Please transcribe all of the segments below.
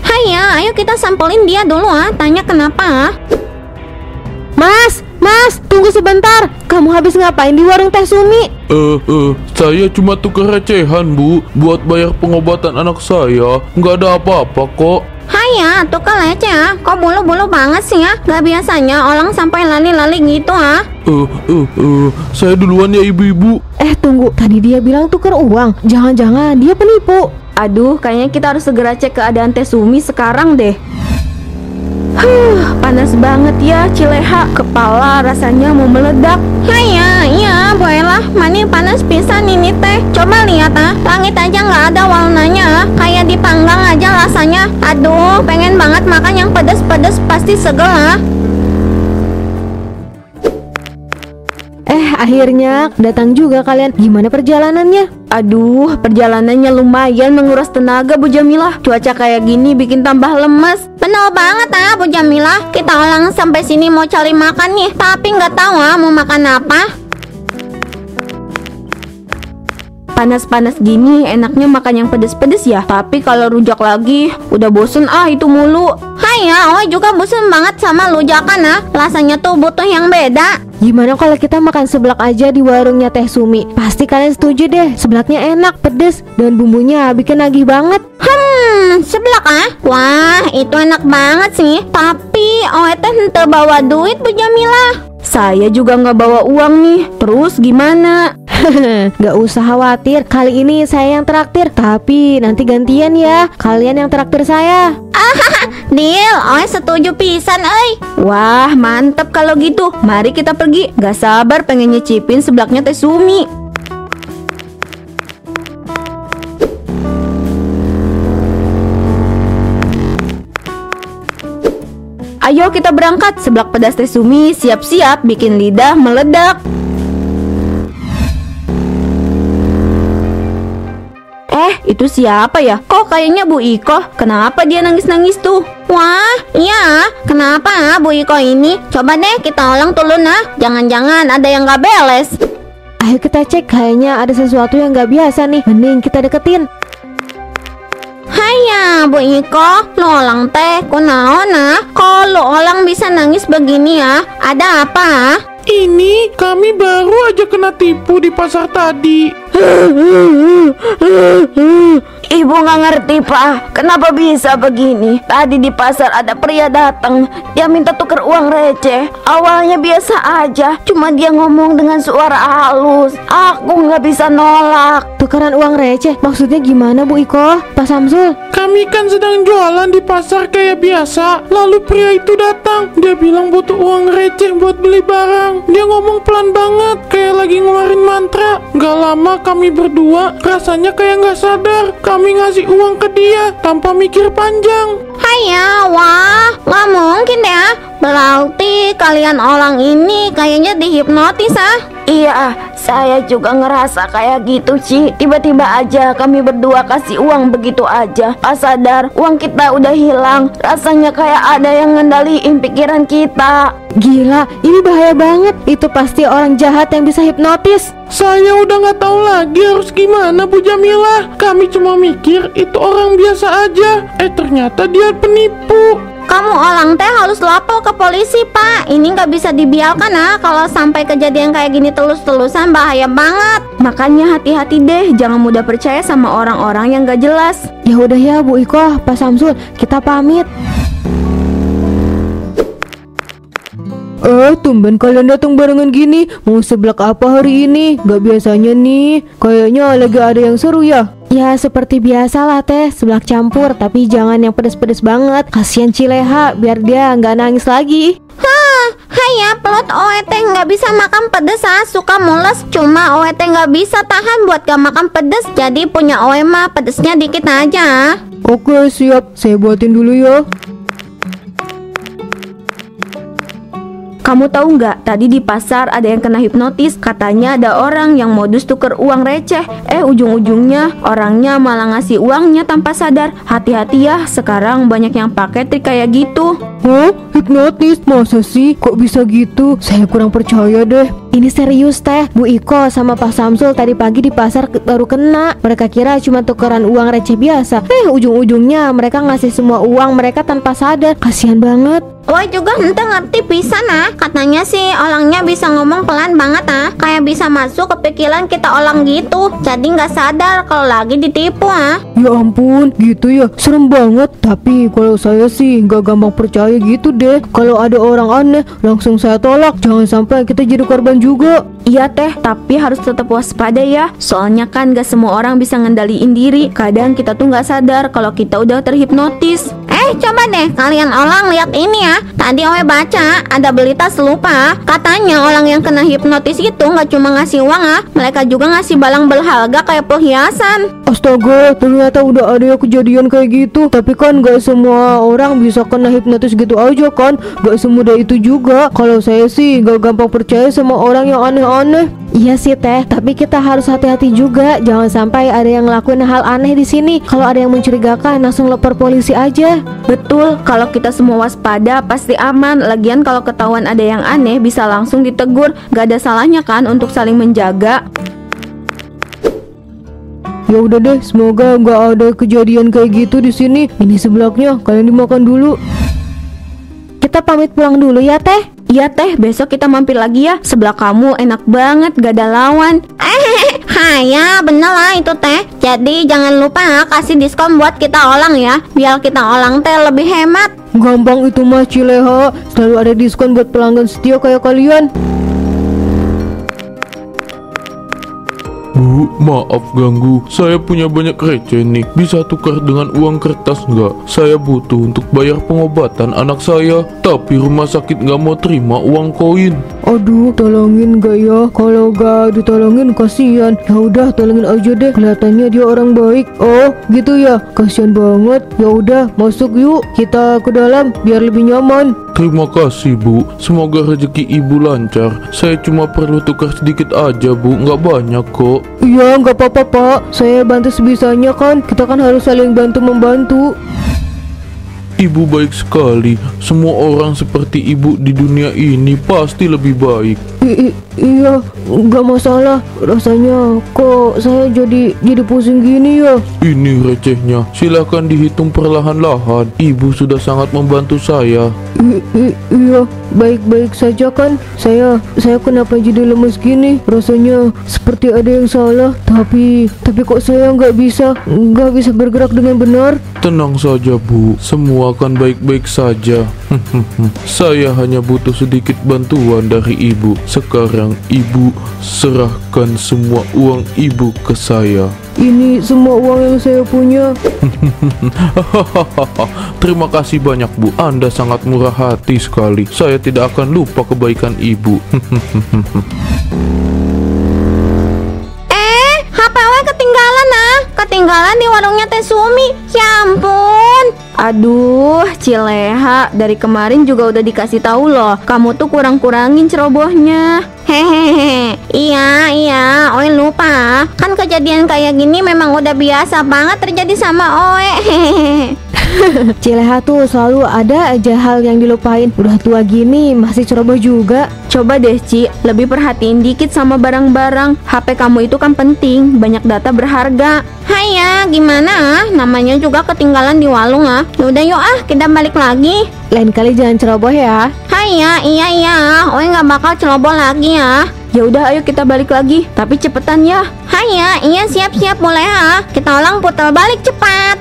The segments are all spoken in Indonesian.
Haya, ayo kita samperin dia dulu tanya kenapa. Mas, tunggu sebentar. Kamu habis ngapain di warung Teh Sumi? Saya cuma tukar recehan, Bu, buat bayar pengobatan anak saya. Nggak ada apa-apa kok. Haya, tukar receh kok bulu-bulu banget sih Gak biasanya orang sampai lali-lali gitu Saya duluan ya ibu-ibu. Tunggu, tadi dia bilang tukar uang. Jangan-jangan dia penipu. Aduh, kayaknya kita harus segera cek keadaan Teh Sumi sekarang deh. Panas banget ya Cileha, kepala rasanya mau meledak. Haya, iya Bu Ella, mani panas pisan ini teh. Coba lihat langit aja nggak ada warnanya kayak dipanggang aja rasanya. Aduh, pengen banget makan yang pedes-pedes, pasti segel Akhirnya datang juga kalian. Gimana perjalanannya? Aduh, perjalanannya lumayan menguras tenaga Bu Jamilah. Cuaca kayak gini bikin tambah lemes. Bener banget Bu Jamilah. Kita orang sampai sini mau cari makan nih, tapi nggak tahu mau makan apa. Panas-panas gini enaknya makan yang pedes-pedes ya. Tapi kalau rujak lagi udah bosen itu mulu. Haya, juga bosen banget sama lujakan rasanya tuh butuh yang beda. Gimana kalau kita makan seblak aja di warungnya Teh Sumi? Pasti kalian setuju deh. Seblaknya enak, pedes, dan bumbunya bikin nagih banget. Seblak Wah, itu enak banget sih. Tapi teh henteu bawa duit Bu Jamilah. Saya juga nggak bawa uang nih. Terus gimana? Gak usah khawatir, kali ini saya yang traktir. Tapi nanti gantian ya, kalian yang traktir saya. Deal, setuju pisan Wah, mantap kalau gitu. Mari kita pergi. Gak sabar pengen nyicipin seblaknya Teh Sumi. Ayo kita berangkat. Seblak pedas Teh Sumi siap-siap bikin lidah meledak. Itu siapa ya? Kok kayaknya Bu Iko? Kenapa dia nangis-nangis tuh? Wah, iya. Kenapa Bu Iko ini? Coba deh kita ulang dulu Jangan-jangan ada yang gak beres. Ayo kita cek, kayaknya ada sesuatu yang gak biasa nih. Mending kita deketin. Haya Bu Iko, lu orang teh kunaon Kok lu orang bisa nangis begini Ada apa Ini kami baru aja kena tipu di pasar tadi. Ibu nggak ngerti Pak, kenapa bisa begini? Tadi di pasar ada pria datang, dia minta tuker uang receh. Awalnya biasa aja, cuma dia ngomong dengan suara halus. Aku nggak bisa nolak. Tukeran uang receh, maksudnya gimana Bu Iko? Pak Samsul? Kami kan sedang jualan di pasar kayak biasa. Lalu pria itu datang, dia bilang butuh uang receh buat beli barang. Dia ngomong pelan banget, kayak lagi ngeluarin mantra. Gak lama kami berdua rasanya kayak gak sadar. Kami ngasih uang ke dia tanpa mikir panjang. Haya, wah, gak mungkin deh Berarti kalian orang ini kayaknya dihipnotis Iya, saya juga ngerasa kayak gitu Ci. Tiba-tiba aja kami berdua kasih uang begitu aja. Pas sadar uang kita udah hilang. Rasanya kayak ada yang ngendaliin pikiran kita. Gila, ini bahaya banget. Itu pasti orang jahat yang bisa hipnotis. Saya udah gak tahu lagi harus gimana Bu Jamilah. Kami cuma mikir itu orang biasa aja. Ternyata dia penipu. Kamu orang teh harus lapor ke polisi Pak. Ini gak bisa dibiarkan kalau sampai kejadian kayak gini terus-terusan bahaya banget. Makanya hati-hati deh, jangan mudah percaya sama orang-orang yang gak jelas. Ya udah ya Bu Iko, Pak Samsul, kita pamit. Tumben kalian datang barengan gini. Mau seblak apa hari ini? Gak biasanya nih. Kayaknya lagi ada yang seru ya. Ya seperti biasa lah Teh, seblak campur. Tapi jangan yang pedes-pedes banget. Kasian Cileha, biar dia gak nangis lagi. Haya, pelot teh gak bisa makan pedes suka mules. Cuma teh gak bisa tahan buat gak makan pedes. Jadi punya mah pedesnya dikit aja. Oke siap, saya buatin dulu ya. Kamu tahu nggak? Tadi di pasar ada yang kena hipnotis. Katanya ada orang yang modus tuker uang receh. Ujung-ujungnya orangnya malah ngasih uangnya tanpa sadar. Hati-hati ya, sekarang banyak yang pakai trik kayak gitu. Oh, hipnotis? Masa sih? Kok bisa gitu? Saya kurang percaya deh. Ini serius teh, Bu Iko sama Pak Samsul tadi pagi di pasar baru kena. Mereka kira cuma tukeran uang receh biasa. Ujung-ujungnya mereka ngasih semua uang mereka tanpa sadar. Kasihan banget. Wah juga ente ngerti pisan katanya sih orangnya bisa ngomong pelan banget kayak bisa masuk ke pikiran kita orang gitu, jadi nggak sadar kalau lagi ditipu Ya ampun, gitu ya, serem banget. Tapi kalau saya sih nggak gampang percaya gitu deh. Kalau ada orang aneh langsung saya tolak. Jangan sampai kita jadi korban juga. Iya teh, tapi harus tetap waspada ya. Soalnya kan gak semua orang bisa ngendaliin diri. Kadang kita tuh gak sadar kalau kita udah terhipnotis. Coba deh kalian orang lihat ini Tadi Owe baca ada berita serupa. Katanya orang yang kena hipnotis itu nggak cuma ngasih uang mereka juga ngasih barang berharga kayak perhiasan. Astaga, ternyata udah ada ya kejadian kayak gitu. Tapi kan gak semua orang bisa kena hipnotis gitu aja kan. Gak semudah itu juga. Kalau saya sih gak gampang percaya sama orang yang aneh-aneh. Iya sih teh, tapi kita harus hati-hati juga. Jangan sampai ada yang ngelakuin hal aneh di sini. Kalau ada yang mencurigakan, langsung lapor polisi aja. Betul, kalau kita semua waspada pasti aman. Lagian kalau ketahuan ada yang aneh bisa langsung ditegur. Gak ada salahnya kan untuk saling menjaga. Ya udah deh, semoga nggak ada kejadian kayak gitu di sini. Ini seblaknya, kalian dimakan dulu. Kita pamit pulang dulu ya teh. Iya teh, besok kita mampir lagi ya. Sebelah kamu enak banget, gak ada lawan. Ya bener lah itu teh. Jadi jangan lupa kasih diskon buat kita orang ya, biar kita orang teh lebih hemat. Gampang itu mah Cileha. Selalu ada diskon buat pelanggan setia kayak kalian. Bu, maaf ganggu. Saya punya banyak receh nih. Bisa tukar dengan uang kertas nggak? Saya butuh untuk bayar pengobatan anak saya. Tapi rumah sakit nggak mau terima uang koin. Aduh, tolongin gak ya? Kalau gak ditolongin kasihan. Ya udah, tolongin aja deh. Kelihatannya dia orang baik. Oh, gitu ya. Kasihan banget. Ya udah, masuk yuk. Kita ke dalam biar lebih nyaman. Terima kasih Bu. Semoga rezeki Ibu lancar. Saya cuma perlu tukar sedikit aja Bu, nggak banyak kok. Iya, nggak apa-apa Pak. Saya bantu sebisanya kan. Kita kan harus saling bantu-membantu. Ibu baik sekali. Semua orang seperti Ibu di dunia ini pasti lebih baik. Iya, nggak masalah. Rasanya kok saya jadi pusing gini ya. Ini recehnya. Silahkan dihitung perlahan-lahan. Ibu sudah sangat membantu saya. Iya, baik-baik saja kan. Saya kenapa jadi lemes gini? Rasanya seperti ada yang salah. Tapi kok saya nggak bisa bergerak dengan benar. Tenang saja Bu, semua akan baik-baik saja. Saya hanya butuh sedikit bantuan dari Ibu. Sekarang Ibu serahkan semua uang Ibu ke saya. Ini semua uang yang saya punya. Terima kasih banyak Bu, Anda sangat murah hati sekali. Saya tidak akan lupa kebaikan Ibu. HPW ketinggalan di warungnya Teh Sumi. Ya ampun. Aduh, Cileha, dari kemarin juga udah dikasih tahu loh. Kamu tuh kurang-kurangin cerobohnya. Hehehe. Iya, Oe lupa. Kan kejadian kayak gini memang udah biasa banget terjadi sama Oe. Cileha tuh selalu ada aja hal yang dilupain. Udah tua gini masih ceroboh juga. Coba deh Ci, lebih perhatiin dikit sama barang-barang. HP kamu itu kan penting, banyak data berharga. Haiya, gimana? Namanya juga ketinggalan di warung Yaudah yuk kita balik lagi. Lain kali jangan ceroboh ya. Haiya, iya, Oe nggak bakal ceroboh lagi ya. Ya udah ayo kita balik lagi, tapi cepetan ya. Haiya, iya siap-siap boleh Kita ulang putar balik cepat.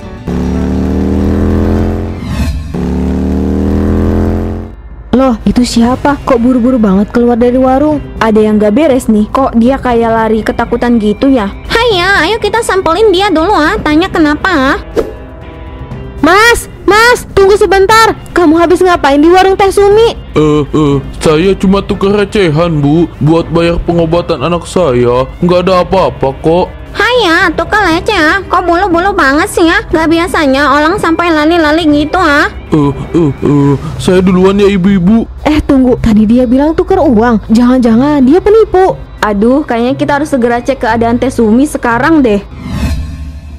Loh, itu siapa? Kok buru-buru banget keluar dari warung? Ada yang gak beres nih, kok dia kayak lari ketakutan gitu ya? Haiya, ayo kita sampelin dia dulu tanya kenapa Mas, tunggu sebentar. Kamu habis ngapain di warung Teh Sumi? Saya cuma tukar recehan Bu, buat bayar pengobatan anak saya. Nggak ada apa-apa kok. Haya, tuh kan leceh ah. Kok bulu-bulu banget sih ya? Gak biasanya orang sampai lali-lali gitu ah. Saya duluan ya ibu-ibu. Tunggu, tadi dia bilang tuker uang. Jangan-jangan dia penipu. Aduh, kayaknya kita harus segera cek keadaan Teh Sumi sekarang deh.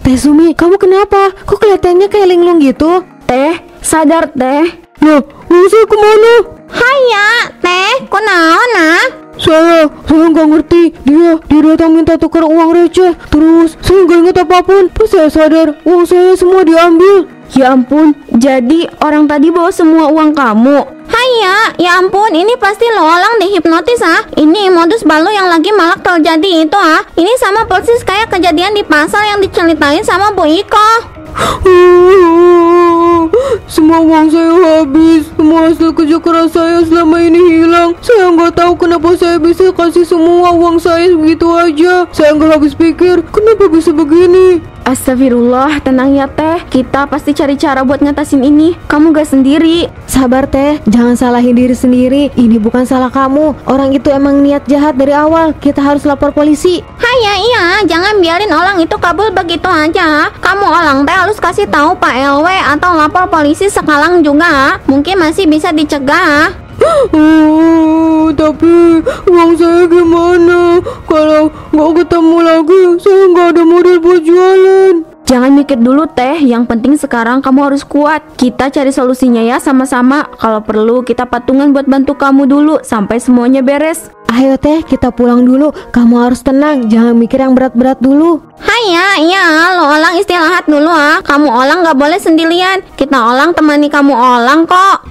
Teh Sumi, kamu kenapa? Kok kelihatannya kayak linglung gitu? Teh, sadar Teh. Loh, saya kemana? Haya, teh, kunaon ah? Saya nggak ngerti. Dia datang minta tukar uang receh. Terus saya nggak ingat apapun. Pas saya sadar, uang saya semua diambil. Ya ampun, jadi orang tadi bawa semua uang kamu. Haya, ya ampun, ini pasti lo orang dihipnotis ah. Ini modus baru yang lagi malah terjadi itu ah. Ini sama persis kayak kejadian di pasar yang diceritain sama Bu Iko. Semua uang saya habis. Semua hasil kerja keras saya selama ini hilang. Saya nggak tahu kenapa saya bisa kasih semua uang saya begitu aja. Saya nggak habis pikir kenapa bisa begini. Astagfirullah, tenang ya Teh. Kita pasti cari cara buat ngatasin ini. Kamu gak sendiri. Sabar Teh, jangan salahin diri sendiri. Ini bukan salah kamu. Orang itu emang niat jahat dari awal. Kita harus lapor polisi. Haya, iya, jangan biarin orang itu kabur begitu aja. Kamu orang teh harus kasih tahu Pak LW atau lapor polisi sekarang juga. Mungkin masih bisa dicegah. Tapi uang saya gimana? Kalau nggak ketemu lagi, saya nggak ada modal buat jualan. Jangan mikir dulu Teh, yang penting sekarang kamu harus kuat. Kita cari solusinya ya sama-sama. Kalau perlu kita patungan buat bantu kamu dulu sampai semuanya beres. Ayo Teh, kita pulang dulu. Kamu harus tenang, jangan mikir yang berat-berat dulu. Haya, iya, lo orang istirahat dulu ah. Kamu orang nggak boleh sendirian. Kita orang temani kamu orang kok.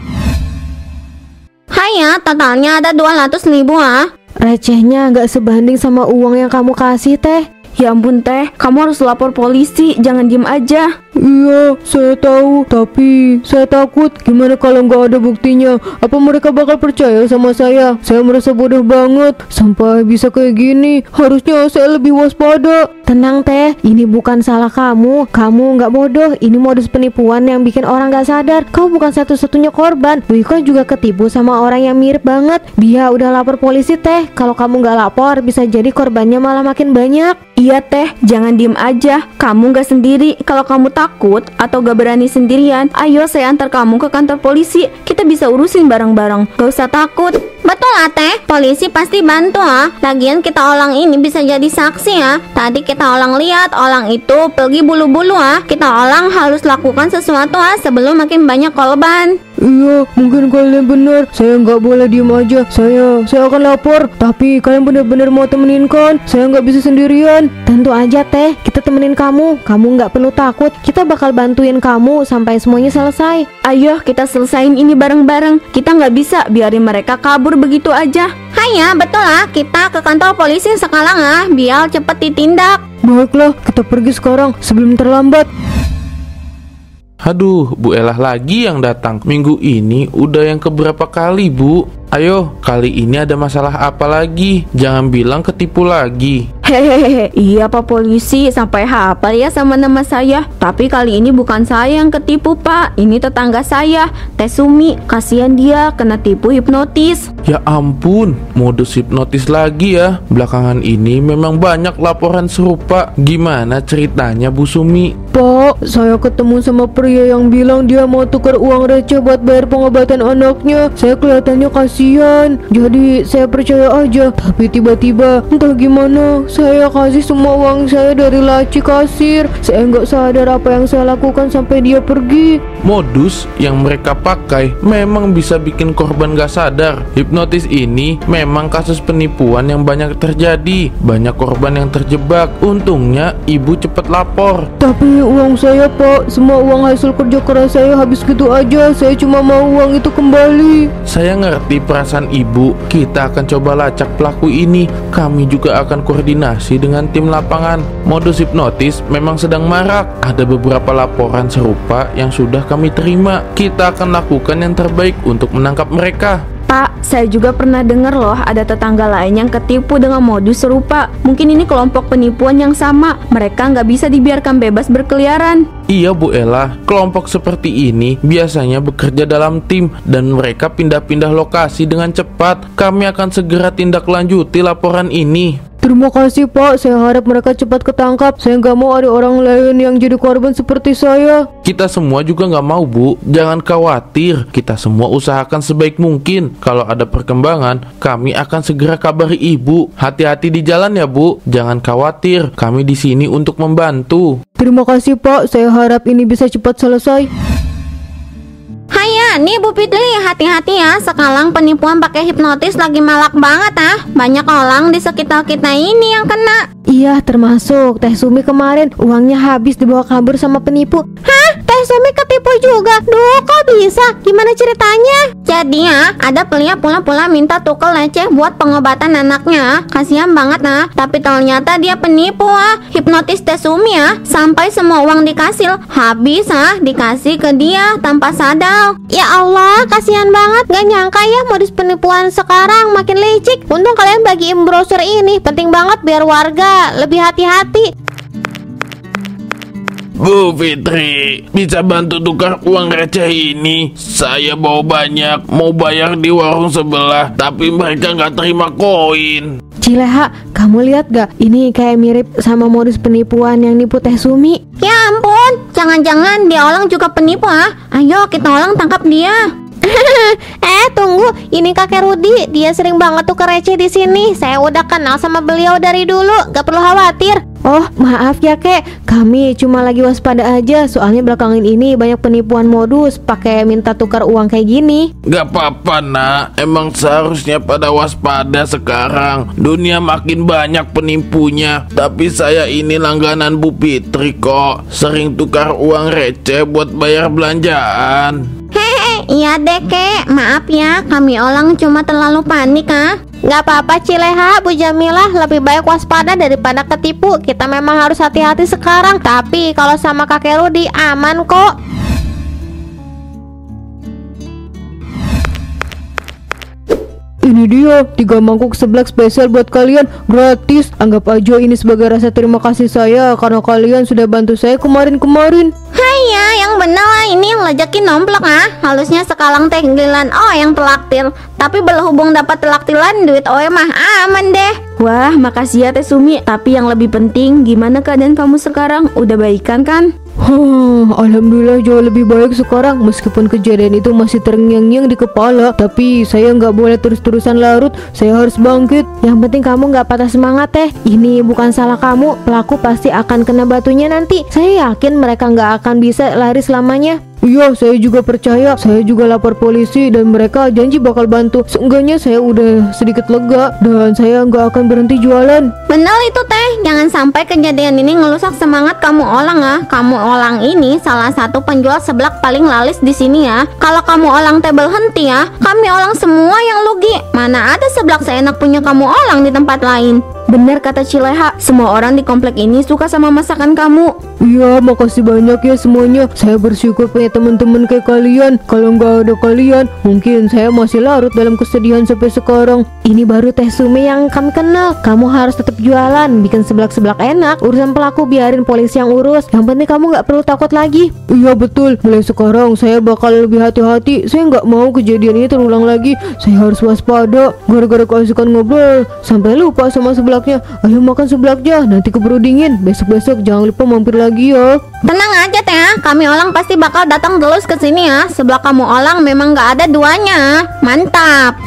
Haya, totalnya ada 200.000 ah. Recehnya nggak sebanding sama uang yang kamu kasih Teh. Ya ampun Teh, kamu harus lapor polisi, jangan diem aja. Iya, saya tahu, tapi saya takut. Gimana kalau nggak ada buktinya? Apa mereka bakal percaya sama saya? Saya merasa bodoh banget sampai bisa kayak gini. Harusnya saya lebih waspada. Tenang Teh, ini bukan salah kamu. Kamu nggak bodoh. Ini modus penipuan yang bikin orang nggak sadar. Kamu bukan satu-satunya korban. Wiko juga ketipu sama orang yang mirip banget. Dia udah lapor polisi Teh. Kalau kamu nggak lapor, bisa jadi korbannya malah makin banyak. Iya Teh, jangan diem aja. Kamu gak sendiri. Kalau kamu takut atau gak berani sendirian, ayo saya antar kamu ke kantor polisi. Kita bisa urusin bareng-bareng. Gak usah takut. Betul ah teh, polisi pasti bantu ah. Lagian kita orang ini bisa jadi saksi ah. Tadi kita orang lihat orang itu pergi bulu-bulu ah. Kita orang harus lakukan sesuatu ah sebelum makin banyak korban. Iya, mungkin kalian benar. Saya nggak boleh diem aja. Saya akan lapor. Tapi kalian benar-benar mau temenin kan? Saya nggak bisa sendirian. Tentu aja Teh, kita temenin kamu. Kamu nggak perlu takut. Kita bakal bantuin kamu sampai semuanya selesai. Ayo kita selesain ini bareng-bareng. Kita nggak bisa biarin mereka kabur begitu aja. Hanya betul ah, kita ke kantor polisi sekarang ah, biar cepet ditindak. Baiklah, kita pergi sekarang sebelum terlambat. Aduh, Bu Elah lagi yang datang. Minggu ini udah yang keberapa kali, Bu? Ayo, kali ini ada masalah apa lagi? Jangan bilang ketipu lagi. Hehehe, iya Pak Polisi, sampai hafal ya sama nama saya. Tapi kali ini bukan saya yang ketipu Pak, ini tetangga saya, Teh Sumi. Kasihan dia kena tipu hipnotis. Ya ampun, modus hipnotis lagi ya. Belakangan ini memang banyak laporan serupa. Gimana ceritanya Bu Sumi? Pak, saya ketemu sama pria yang bilang dia mau tukar uang receh buat bayar pengobatan anaknya. Saya kelihatannya kasihan, jadi saya percaya aja. Tapi tiba-tiba entah gimana, saya kasih semua uang saya dari laci kasir. Saya nggak sadar apa yang saya lakukan sampai dia pergi. Modus yang mereka pakai memang bisa bikin korban gak sadar. Hipnotis ini memang kasus penipuan yang banyak terjadi. Banyak korban yang terjebak. Untungnya ibu cepat lapor. Tapi uang saya Pak, semua uang hasil kerja keras saya habis gitu aja. Saya cuma mau uang itu kembali. Saya ngerti perasaan ibu. Kita akan coba lacak pelaku ini. Kami juga akan koordinasi dengan tim lapangan. Modus hipnotis memang sedang marak. Ada beberapa laporan serupa yang sudah kami terima. Kita akan lakukan yang terbaik untuk menangkap mereka. Pak, saya juga pernah dengar loh ada tetangga lain yang ketipu dengan modus serupa. Mungkin ini kelompok penipuan yang sama. Mereka nggak bisa dibiarkan bebas berkeliaran. Iya Bu Ella, kelompok seperti ini biasanya bekerja dalam tim dan mereka pindah-pindah lokasi dengan cepat. Kami akan segera tindak lanjuti laporan ini. Terima kasih Pak, saya harap mereka cepat ketangkap. Saya nggak mau ada orang lain yang jadi korban seperti saya. Kita semua juga nggak mau, Bu. Jangan khawatir, kita semua usahakan sebaik mungkin. Kalau ada perkembangan, kami akan segera kabari Ibu. Hati-hati di jalan ya, Bu. Jangan khawatir, kami di sini untuk membantu. Terima kasih Pak, saya harap ini bisa cepat selesai. Haya, nih Bu Fitri, hati-hati ya. Sekarang penipuan pakai hipnotis lagi malak banget ah. Banyak orang di sekitar kita ini yang kena. Iya, termasuk Teh Sumi kemarin. Uangnya habis dibawa kabur sama penipu. Hah? Teh Sumi ketipu juga? Duh, kok bisa? Gimana ceritanya? Jadi ya, ada pria pula-pula minta tuker leceh buat pengobatan anaknya. Kasihan banget nah. Tapi ternyata dia penipu ah. Hipnotis Teh Sumi ya. Sampai semua uang dikasih. Habis ah, dikasih ke dia tanpa sadar. Ya Allah, kasihan banget. Gak nyangka ya modus penipuan sekarang makin licik. Untung kalian bagiin brosur ini. Penting banget biar warga lebih hati-hati. Bu Fitri, bisa bantu tukar uang receh ini? Saya bawa banyak, mau bayar di warung sebelah, tapi mereka nggak terima koin. Cileha, kamu lihat gak? Ini kayak mirip sama modus penipuan yang nipu Teh Sumi. Ya ampun, jangan-jangan dia orang juga penipu ah. Ayo kita orang tangkap dia. Tunggu, ini kakek Rudi. Dia sering banget tuker receh di sini. Saya udah kenal sama beliau dari dulu, gak perlu khawatir. Oh, maaf ya kek, kami cuma lagi waspada aja. Soalnya belakangan ini banyak penipuan modus pakai minta tukar uang kayak gini. Gak apa-apa nak, emang seharusnya pada waspada sekarang. Dunia makin banyak penipunya. Tapi saya ini langganan Bu Fitri kok. Sering tukar uang receh buat bayar belanjaan. Iya deh kek, maaf ya, kami orang cuma terlalu panik ah. Gak apa-apa Cileha, Bu Jamilah, lebih baik waspada daripada ketipu. Kita memang harus hati-hati sekarang. Tapi kalau sama kakek Rudi aman kok. Ini dia, 3 mangkuk seblak spesial buat kalian, gratis. Anggap aja ini sebagai rasa terima kasih saya karena kalian sudah bantu saya kemarin-kemarin. Haiya, yang bener lah, ini yang lejakin nomplok ah. Halusnya sekarang teh giliran yang telaktir. Tapi berhubung dapat telaktiran, duit mah aman deh. Wah, makasih ya Teh Sumi. Tapi yang lebih penting, gimana keadaan kamu sekarang? Udah baikan kan? Alhamdulillah jauh lebih baik sekarang. Meskipun kejadian itu masih terngiang-ngiang di kepala, tapi saya nggak boleh terus-terusan larut. Saya harus bangkit. Yang penting kamu nggak patah semangat Teh. Ini bukan salah kamu. Pelaku pasti akan kena batunya nanti. Saya yakin mereka nggak akan bisa lari selamanya. Iya, saya juga percaya. Saya juga lapor polisi dan mereka janji bakal bantu. Seenggaknya saya udah sedikit lega dan saya nggak akan berhenti jualan. Bener itu teh, jangan sampai kejadian ini ngerusak semangat kamu orang ah. Kamu orang ini salah satu penjual seblak paling laris di sini ya. Kalau kamu orang teh berhenti ya, kami orang semua yang lugi. Mana ada seblak seenak punya kamu orang di tempat lain. Benar kata Cileha, semua orang di komplek ini suka sama masakan kamu. Iya, makasih banyak ya semuanya. Saya bersyukur punya teman-teman kayak kalian. Kalau nggak ada kalian, mungkin saya masih larut dalam kesedihan sampai sekarang. Ini baru Teh Sumi yang kami kenal. Kamu harus tetap jualan, bikin seblak-seblak enak. Urusan pelaku biarin polisi yang urus. Yang penting kamu nggak perlu takut lagi. Iya betul, mulai sekarang saya bakal lebih hati-hati. Saya nggak mau kejadian ini terulang lagi. Saya harus waspada. Gara-gara keasikan ngobrol, sampai lupa sama seblak. Ayo makan seblaknya, nanti keburu dingin. Besok-besok jangan lupa mampir lagi ya. Tenang aja teh ya, kami orang pasti bakal datang terus ke sini ya. Seblak kamu orang memang gak ada duanya. Mantap.